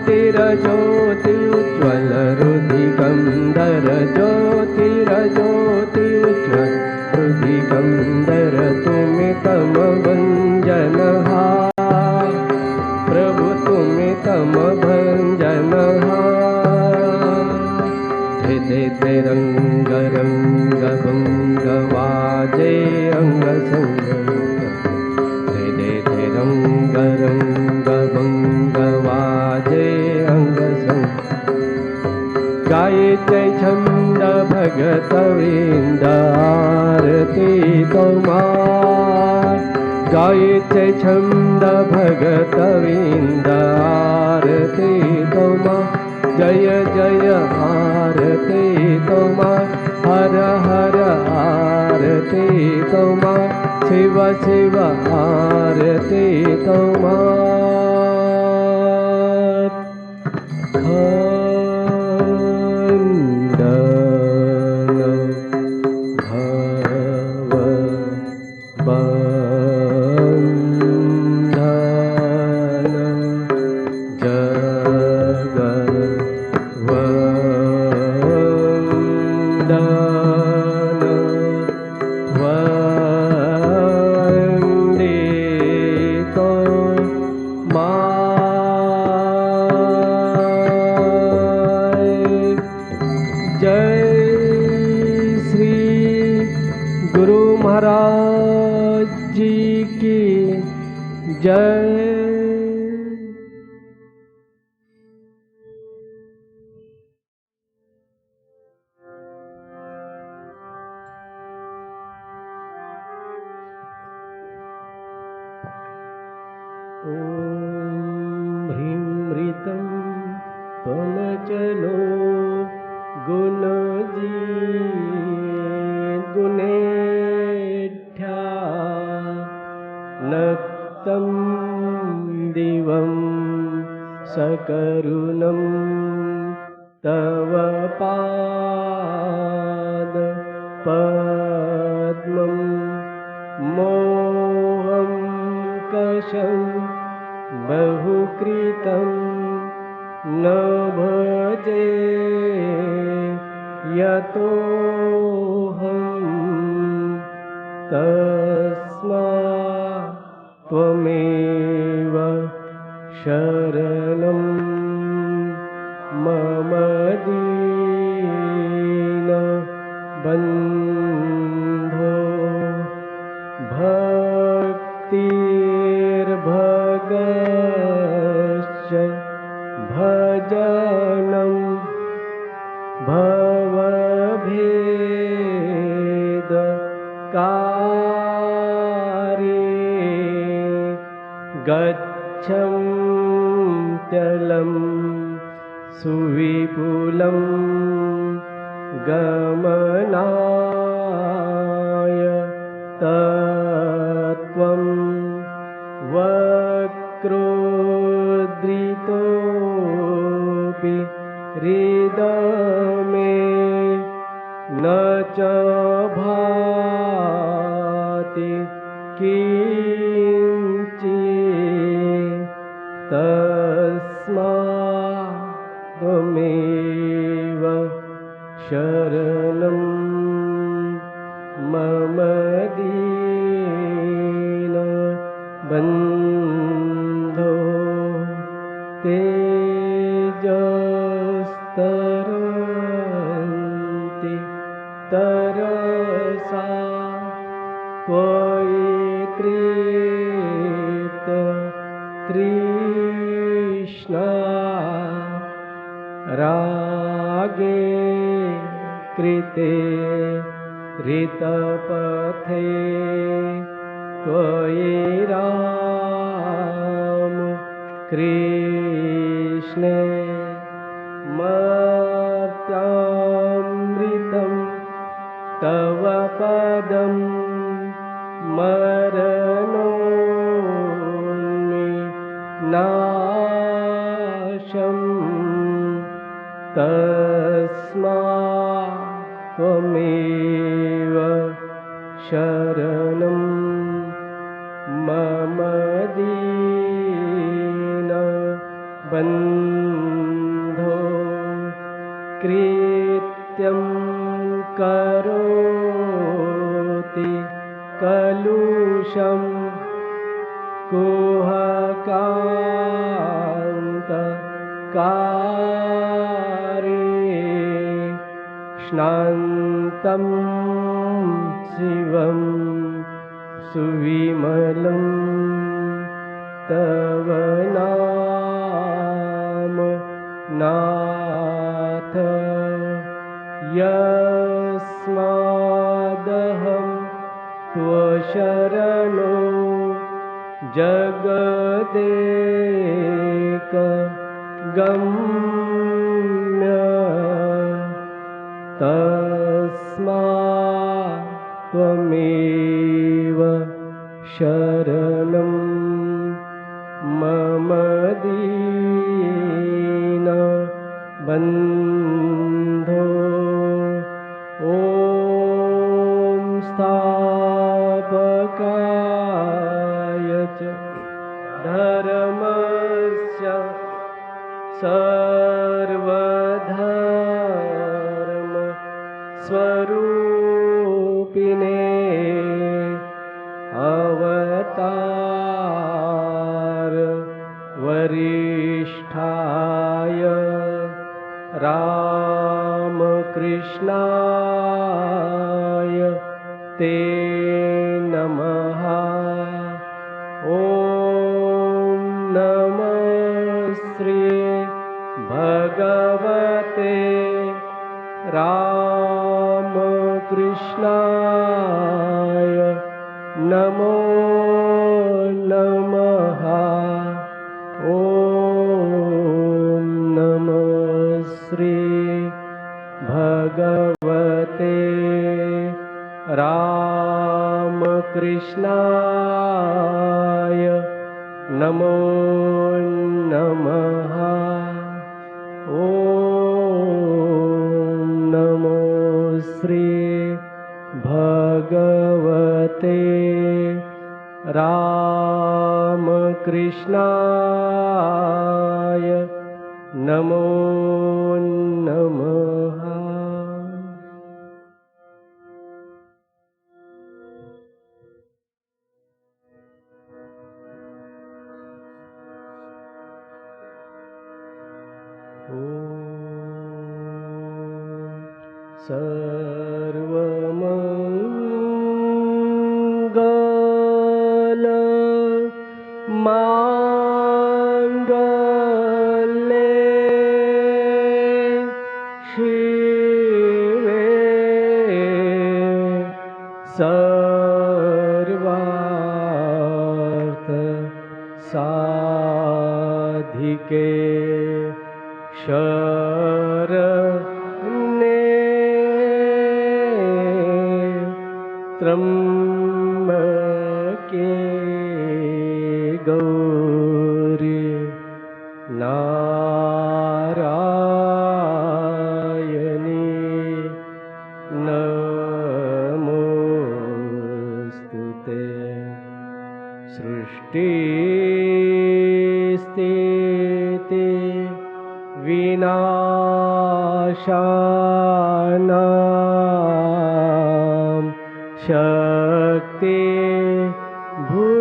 ज्योतिर्ज्योति ज्योतिरज्योतिरुज्ज्वल हृदिकन्दर तुम्हें तम भंजनहा प्रभु तुम्हें तम भंजनहा हृदय रंग रंग भंग वाजे अंग संग हृदय रंग रंग भंग वाजे अंग संग गायते छंद भगत वृंद आरती तोमार गायते छंद भगत वृंद आरती तोमार जय जय आरती तोमार हर हर आरती तोमार शिव शिव आरती तोमार खंडन भव बंधन जग वंदन वंदितो जय श्री गुरु महाराज जी की जय। ओम ह्रीं ह्रीतं त्वं चलो गुणेढ्या नक्तं दिवं सकरुणं तव पाद पद्मं मोहं कशं बहुकृतं न भजे यतोऽहं तस्मात् त्वमेव शरणं मम दीनबन्धो भक्तिर्भगश्च भजनं भवभेदकारे गच्छन्त्यलं सुविपुलं गमनाय तत्त्वं वक्रोद्धृतोऽपि हृदमे न च भाति किञ्चित् तस्मात् त्वमेव शरणं मम दीनबन्धो तेजस्तरन्ति तरसा त्वयि तृप्त तृष्णा रागे कृते ऋतपथे त्वयि राम कृष्णे मर्त्यामृतं तव पदं मरणोन्मिनाशं तस्मात् त्वमेव शरणं मम दीनबन्धो कृत्वा सत्यं करोति कलुषं कुहकान्तकारे श्नान्तं शिवं सुविमलं तव नाम नाथ यस्मादहं त्वशरणो जगदेक गम्य तस्मात् त्वमेव शरणं मम दीनबन्धो ॐ स्थापकाय च धर्मस्य सर्वधर्म स्वरूपिणे अवतार वरिष्ठाय रामकृष्णाय ते नमः। ॐ नमः श्री भगवते रामकृष्णाय नमो नमः। ॐ नमः श्री भगवते रामकृष्णाय नमो नमः। ॐ नमो श्री भगवते रामकृष्णाय नमो नमः। सर्वमङ्गल माङ्गल्ये शिवे सर्वार्थ साधिके शरण्ये त्र्यम्बके गौरी नारायणी नमोस्तुते। सृष्टिस्थिति विनाशानां शक्ति भूते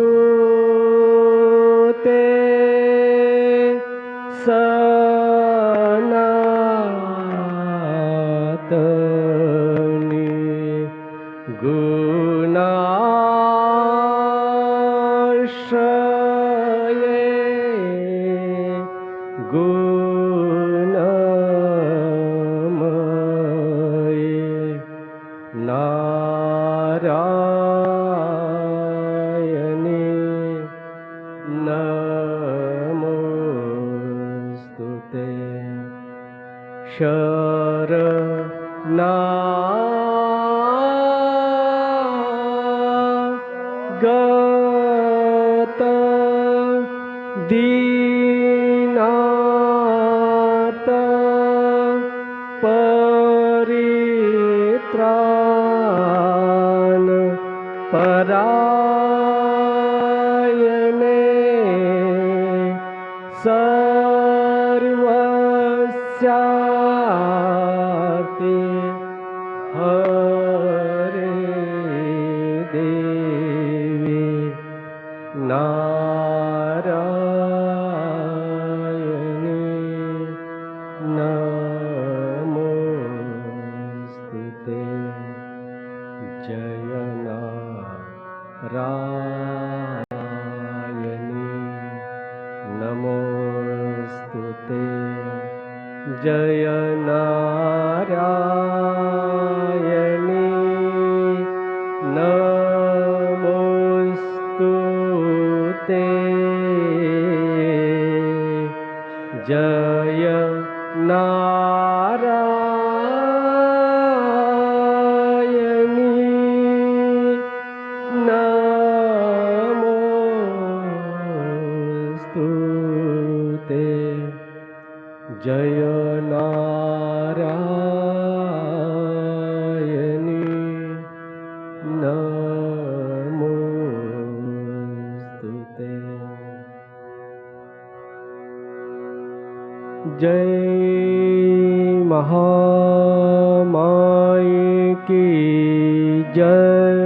सनातनी गुणाश्रये गुणमये नारायणी नमोस्तुते। शरणागत दीनार्त परित्राण परायणे सर्वस्यार्थे जय नारायणी नमोस्तुते जय नारायणी नमोस्तुते जय नारायणी नमोस्तुते जय नारायणी नमोस्तुते जय महामाई की जय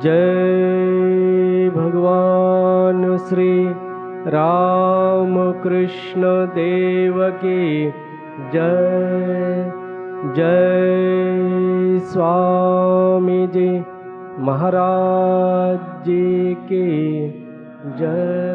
जय भगवान श्री रामकृष्ण देव की जय जय स्वामी जी महाराज जी की जय।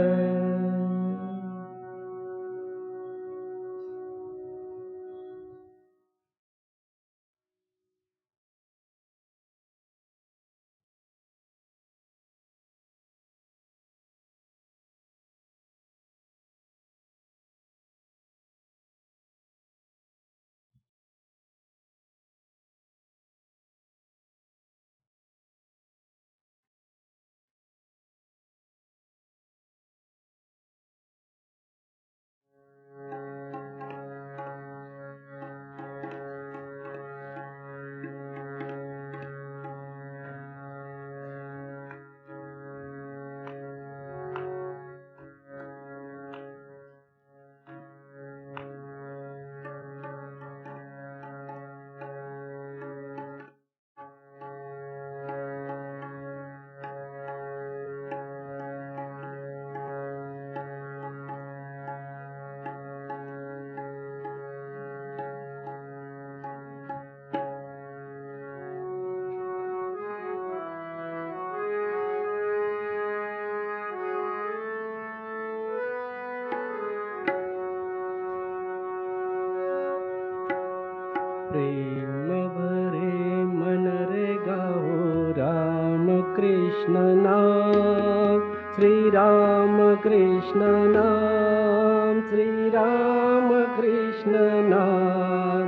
प्रेम भरे मन रे गाओ राम कृष्ण नाम श्री राम कृष्ण नाम श्री राम कृष्ण नाम।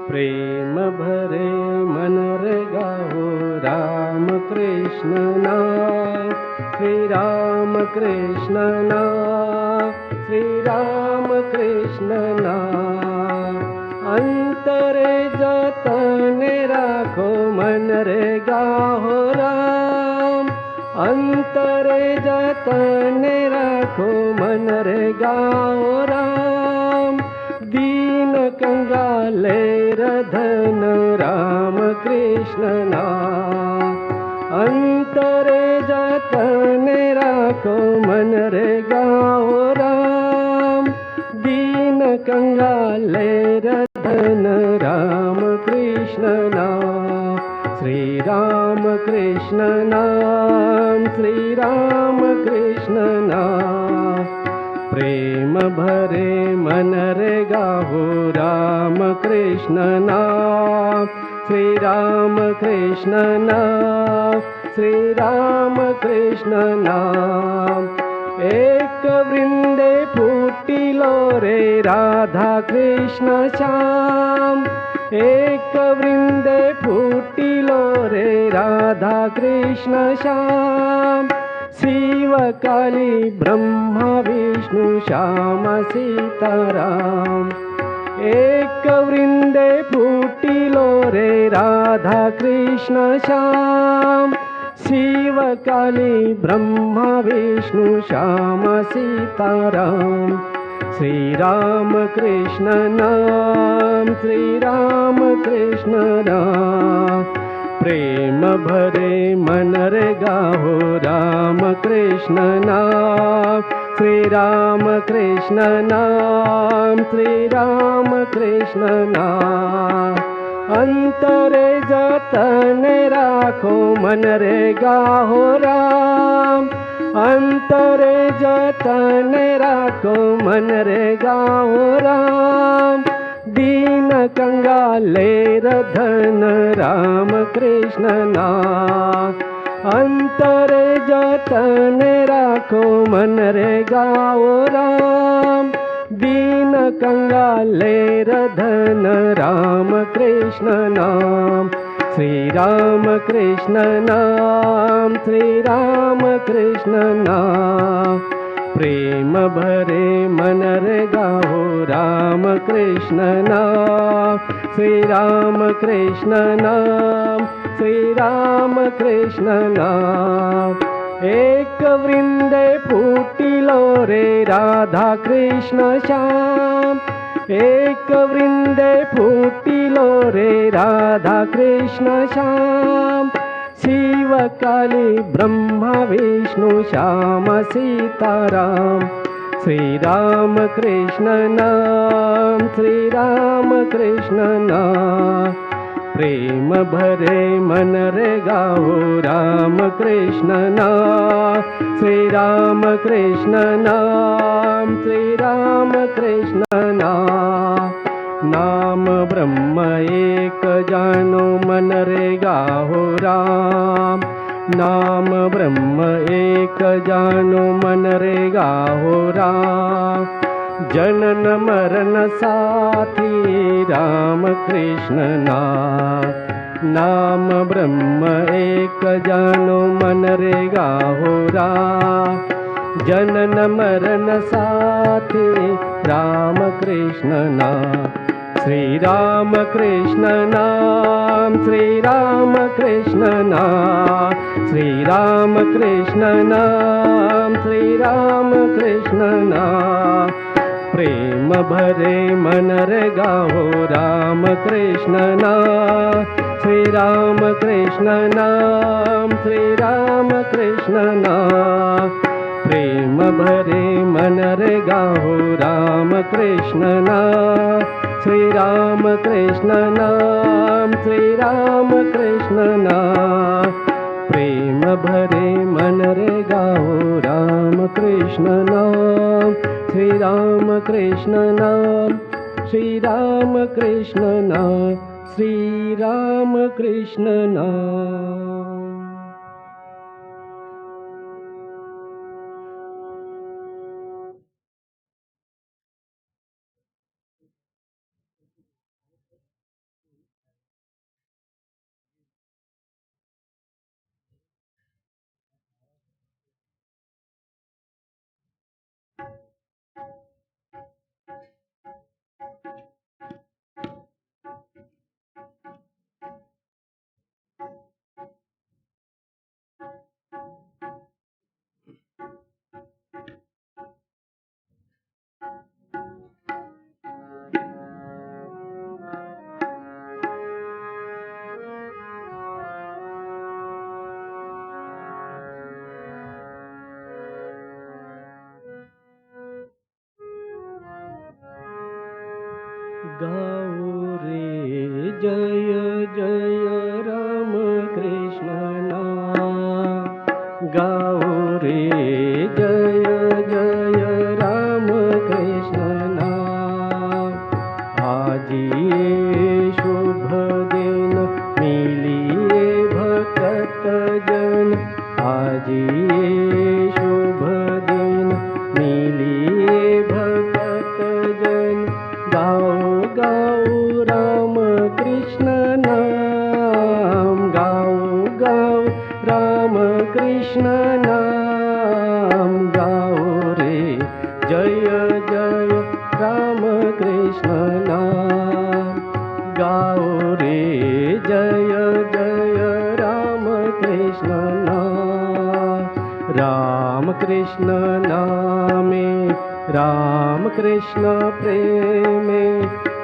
प्रेम भरे मन रे गाओ राम कृष्ण नाम श्री राम कृष्ण नाम श्री राम कृष्ण नाम। अंतरे जतने राखो मन रे गाहो राम अंतरे जतने राखो मन रे गाहो राम। दीन कंगाले रधन राम कृष्ण नाम अंतरे जतने राखो मन रे गाहो राम। दीन कंगाले रधन राम कृष्ण नाम श्री राम कृष्ण नाम श्री राम कृष्ण नाम। प्रेम भरे मन रे गाहो राम कृष्ण नाम श्री राम कृष्ण नाम श्री राम कृष्ण नाम। एक वृंदे फूटिलो रे राधा कृष्ण श्याम एक वृंदे फूटिलो रे राधा कृष्ण श्याम। शिव काली ब्रह्मा विष्णु श्याम सीताराम। एक वृंदे फूटिलो रे राधा कृष्ण श्याम। शिव काली ब्रह्मा विष्णु श्याम सीताराम। श्री राम कृष्ण नाम श्री राम कृष्ण नाम। प्रेम भरे मन रे गाहो राम कृष्ण नाम श्री राम कृष्ण नाम श्री राम कृष्ण नाम। अंतरे जतन राखो मन रे गाहो राम, अंतरे जतन राखो मन रे गाहो राम। दीन कंगाले धन राम कृष्ण नाम, अंतरे जतन राखो मन रे गाओ राम। दीन कंगाले धन राम कृष्ण नाम, श्री राम कृष्ण नाम, श्री राम कृष्ण नाम। प्रेम भरे मन रे गाओ राम कृष्ण नाम, श्री राम कृष्ण नाम, श्री राम कृष्ण नाम। एक वृंदे फूटिलो रे राधा कृष्ण श्याम, एक वृंदे फूटिलो रे राधा कृष्ण श्याम। शिव काली ब्रह्मा विष्णु श्याम सीताराम, श्री राम कृष्ण नाम, श्री राम कृष्ण नाम। प्रेम भरे मन रे गाओ राम कृष्ण नाम, श्री राम कृष्ण नाम, श्री राम कृष्ण नाम। नाम ब्रह्म एक जानो मन रे गाओ राम, नाम ब्रह्म एक जानो मन रे गाओ राम। जनन मरण साथी राम कृष्ण नाम, नाम ब्रह्म एक जानो मन रे गाओ राम। जनन मरण साथी राम कृष्ण नाम, श्री राम कृष्ण नाम, श्री राम कृष्ण नाम, श्री राम कृष्ण नाम, श्री राम कृष्ण नाम। प्रेम भरे मन रे गाओ राम कृष्ण नाम, श्री राम कृष्ण नाम, श्री राम कृष्ण नाम। प्रेम भरे मन रे गाओ राम कृष्ण नाम, श्री राम कृष्ण नाम, श्री राम कृष्ण नाम। प्रेम भरे मन रे गाओ राम कृष्ण नाम, श्री राम कृष्ण नाम, श्री राम कृष्ण नाम, श्री राम कृष्ण नाम। गाओ रे जय जय राम कृष्ण नाम, गाओ रे जय जय राम कृष्ण नाम। आज ये शुभ दिन मिलिए भक्त जन, आज ये शुभ दिन मिलिए भक्त जन। गाओ गाओ राम कृष्ण नाम, गाओ गाओ राम कृष्ण नाम। गाओ रे जय जय राम कृष्ण नाम, गाओ रे जय जय राम कृष्ण नाम। राम कृष्ण नामे राम कृष्ण प्रेमे,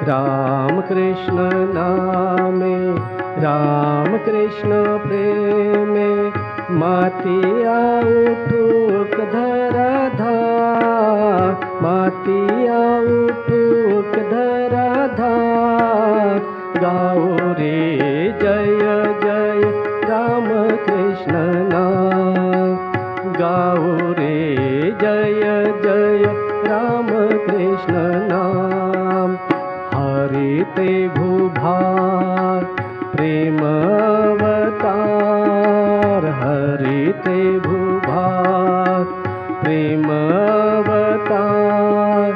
राम कृष्ण नामे राम कृष्ण प्रेमे। मातिया उठुक धरा धार, मातिया उठुक धरा धार। गाओ प्रेम अवतार हरिते भूभार प्रेम अवतार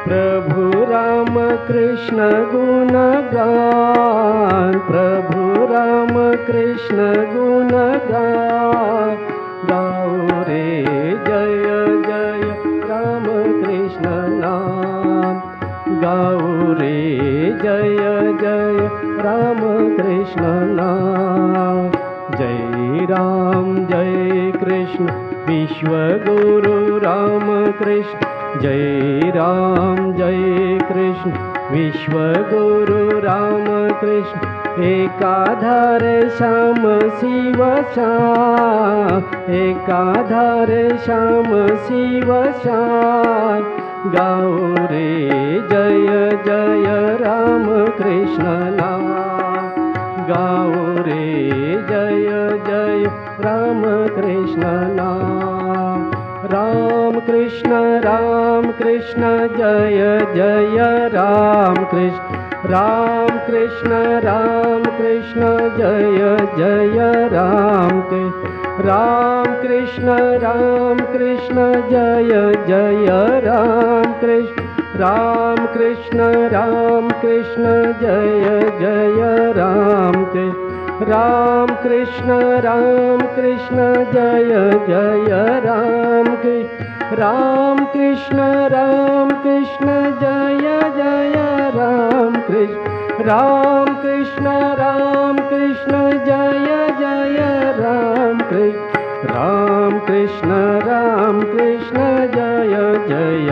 प्रभु राम कृष्ण गुणगान प्रभु राम कृष्ण गुणगान गाओ रे जय जय राम कृष्ण नाम गाओ रे जय जय राम कृष्ण नाम जय राम जय कृष्ण विश्व गुरु राम कृष्ण जय राम जय कृष्ण विश्व गुरु राम कृष्ण एकाधार श्याम शिव श्याम एकाधार श्याम शिव श्याम गाओ रे जय जय राम कृष्ण नाम गाओ रे जय जय राम कृष्ण नाम राम कृष्ण जय जय राम कृष्ण जय जय राम कृष्ण जय जय राम कृष्ण जय जय राम कृष्ण जय जय राम कृष्ण जय जय राम कृष्ण जय जय राम कृष्ण जय जय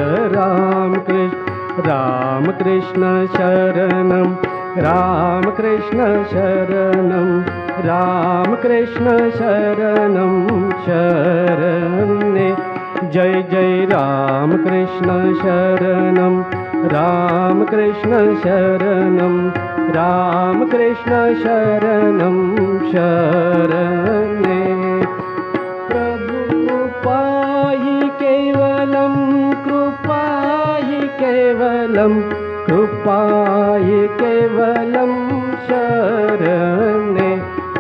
राम कृष्ण शरणं रामकृष्ण शरणं शरणे जय जय रामकृष्ण शरणं रामकृष्ण शरणं शरणे प्रभु कृपा हि केवलं शरणे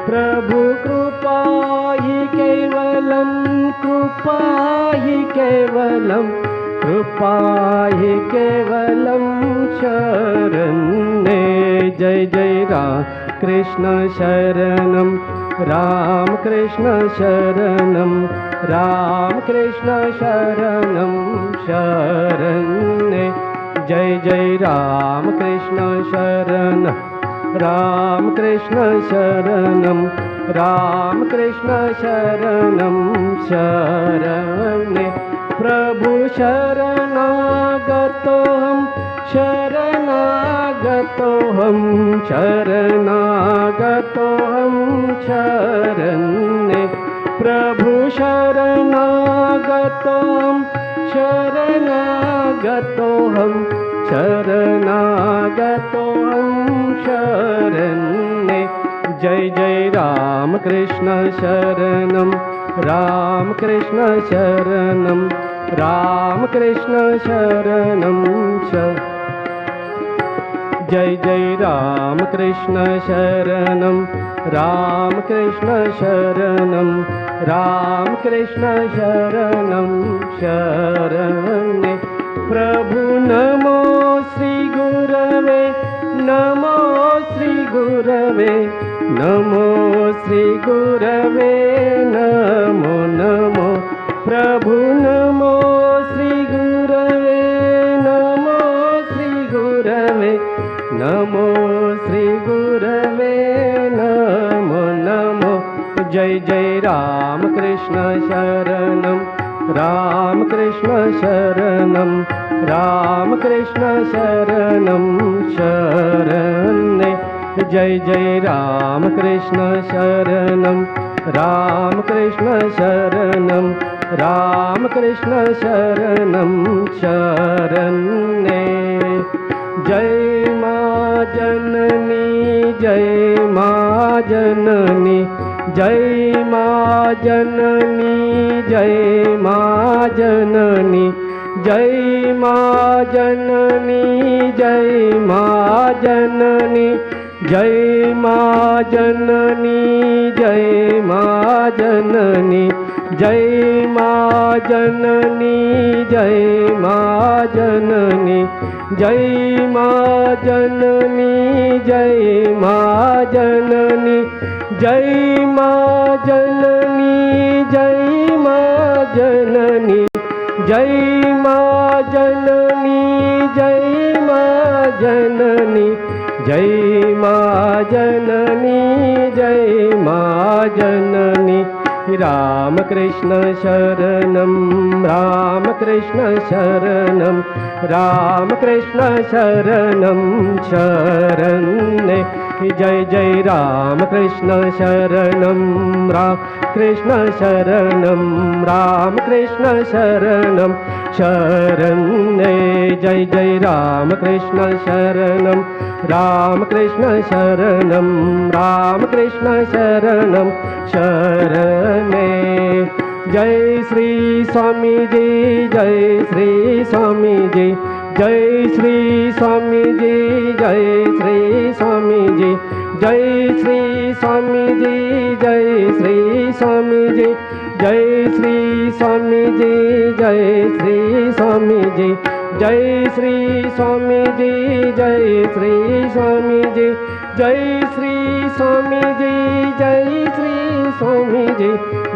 प्रभु कृपा हि केवलं शरणे जय जय कृष्ण शरणं रामकृष्ण शरणं शरणे जय जय रामकृष्ण शरणं शरणे प्रभु शरणागतोऽहं शरणे प्रभु शरणागतोऽहं शरणे जय जय रामकृष्ण शरणं जय जय रामकृष्ण शरणं शरणे प्रभु नमो श्री गुरवे नमो श्री गुरवे नमो प्रभु नमो श्री गुरवे नमो जय जय रामकृष्ण शरणं शरणे जय जय रामकृष्ण शरणं शरणे जय माँ जननी जय माँ जननी जय माँ जननी जय माँ जननी जय माँ जननी जय माँ जननी जय माँ जननी जय माँ जननी जय माँ जननी जय माँ जननी जय माँ जननी जय माँ जननी जय माँ जननी जय माँ जननी जय माँ जननी जय माँ जननी जय माँ जननी जय माँ जननी राम कृष्ण शरणं राम कृष्ण शरणं राम कृष्ण शरणं शरण्ये जय जय राम कृष्ण शरणं राम कृष्ण शरणं राम कृष्ण शरणं शरण्ये जय जय राम कृष्ण शरणं राम कृष्ण शरणं राम कृष्ण शरणं शरण्ये जय श्री स्वामी जी जय श्री स्वामी जी जय श्री स्वामी जी जय श्री स्वामी जी जय श्री स्वामी जी जय श्री स्वामी जी जय श्री स्वामी जी जय श्री स्वामी जी जय श्री स्वामी जी जय श्री स्वामी जी जय श्री स्वामी जी जय श्री स्वामी जी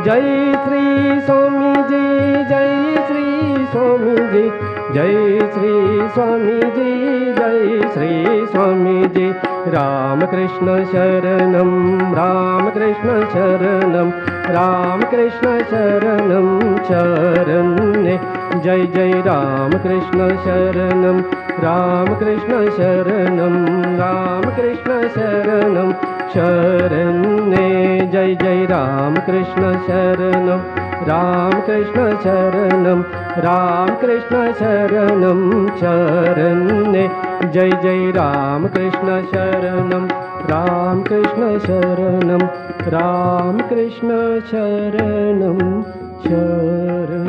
जय श्री स्वामी जी जय श्री स्वामी जी जय श्री स्वामी जी जय श्री स्वामी जी राम कृष्ण शरणं राम कृष्ण शरणं राम कृष्ण शरणं शरण्ये जय जय राम कृष्ण शरणं राम कृष्ण शरणं राम कृष्ण शरणं शरण्ये जय जय राम कृष्ण शरणं राम कृष्ण शरणं राम कृष्ण शरणं शरण्ये जय जय राम कृष्ण शरणं राम कृष्ण शरणं राम कृष्ण शरणं शरणं